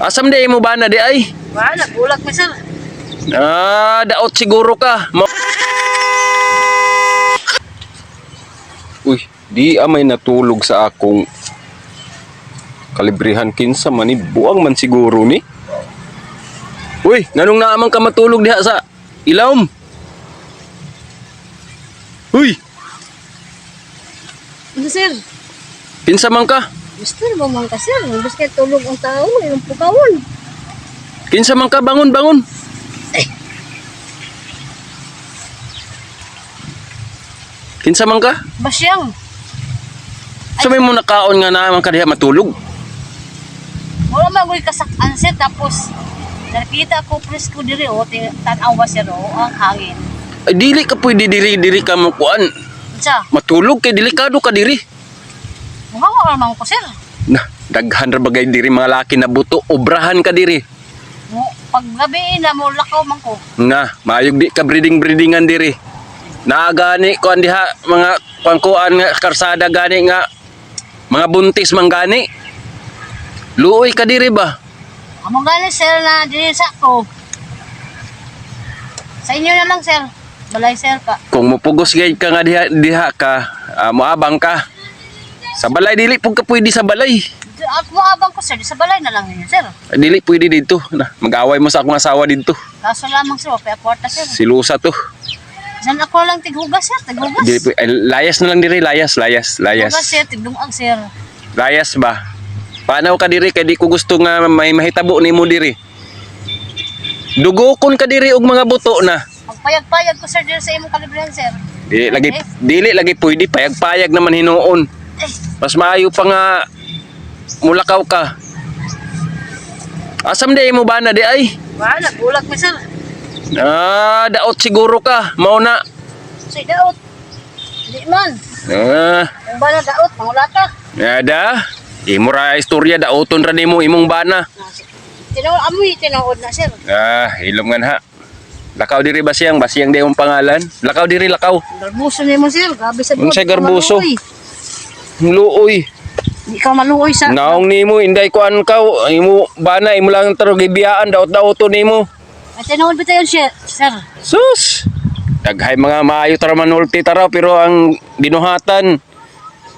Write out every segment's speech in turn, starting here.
Asam di mo ba na di ay? Wala, bulag mi sir. Daot siguro ka. Uy, di amay natulog sa akong kalibrihan kinsa man ni buang man siguro ni. Uy, nganong naamang ka matulog diha sa ilawom? Uy, Ano sir? kinsa man ka? Gusto na ba man ka sir? Gusto kayo tulog ang tao, yung pukawon. Kinsa man ka, bangon, bangon. Kinsa man ka? Basyang. Sa may mo nakaon nga naamang ka diha matulog? Wala magoy kasak-an sir, tapos nakita ko presko diri o, tanaw ba sir o, ang hangin. Ay dili ka pwede diri ka mo kuan. Sa, Matulog kay delikado ka diri. muhawa naman ko sir. Nah, daghan ra bagay diri mga laki na buto, obrahan ka diri. Pag gabi na mo, lakaw man ko. Nga, maayog di ka breedingan diri. Naagani ko diha mga pangkuan nga karsada gani nga mga buntis man gani. Luoy ka diri ba? Among gani sir na diri sa ko. Sa inyo na lang sir. Balay sir ka. Kung mupugos gayud ka nga diha ka, moabang ka. Sa balay dili pug ka pwede sa balay. Ako abang ko sir, di sa balay na lang ninyo sir. Dili pwede dito. Na, mag-away mo sa akong asawa dito. Kaso lamang sir, kaya kwarta sir. Silusa to. San ako lang tighugas sir, tighugas. Dili ay, layas na lang diri, layas. Tighugas sir, tigdungag sir. Layas ba? Paano ka diri kay di ko gusto nga may mahitabo nimo diri. Dugokon ka diri og mga buto na. Pagpayag-payag ko sir diri sa imong kalibrihan sir. Dili lagi pwede payag-payag naman hinuon. Mas maayo pa nga mulakaw ka. Asam di mo ba na di ay? Wala, bulag mi sir. Daot siguro ka. Mao na. Say daot. Di man. Kung ba na daot, mangulata. Nada. Imo ra istorya daoton ra nimo imong bana. Tinood na sir. Ilom nga ha. Lakaw diri basiyang di imong pangalan. Lakaw diri, lakaw. Garbuso ni mo sir, gabi sa Unsay garbuso? Luoy. Di ka maluoy sa. Naong nimo inday ko an ka imo bana imo lang taro gibiyaan daot-daoton nimo. Ay tinood ba tayo sir? Sus. Daghay mga maayo tara manulti tara pero ang dinuhatan.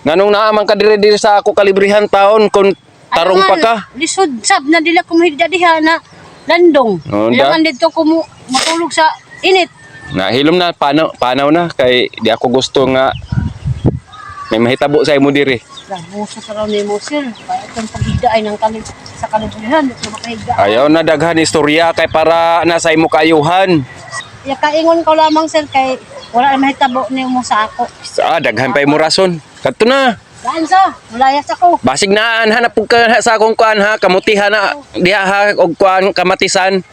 Nganong naamang ka diri sa ako kalibrihan taon kung tarong pa ka. Lisod sab na dila ko mahigda diha na landong. Ilangan dito ko matulog sa init. Nahilom na panaw na kay di ako gusto nga may mahitabo sa imo diri. Garbuso ka raw ni mo sir. Kaya itong paghigda ay ng sa kalibrihan. Ito makahigda. Ayaw na daghan istorya kay para nasa imo kayuhan. Ya kaingon ko lamang sir kay wala na mahitabo ni mo sa ako. Daghan pa imo rason. Kadto na. Daan sa, mulayas ako. Basig na hanap pug ka sa akong kuan ha, kamutihan na diha ha og kuan kamatisan.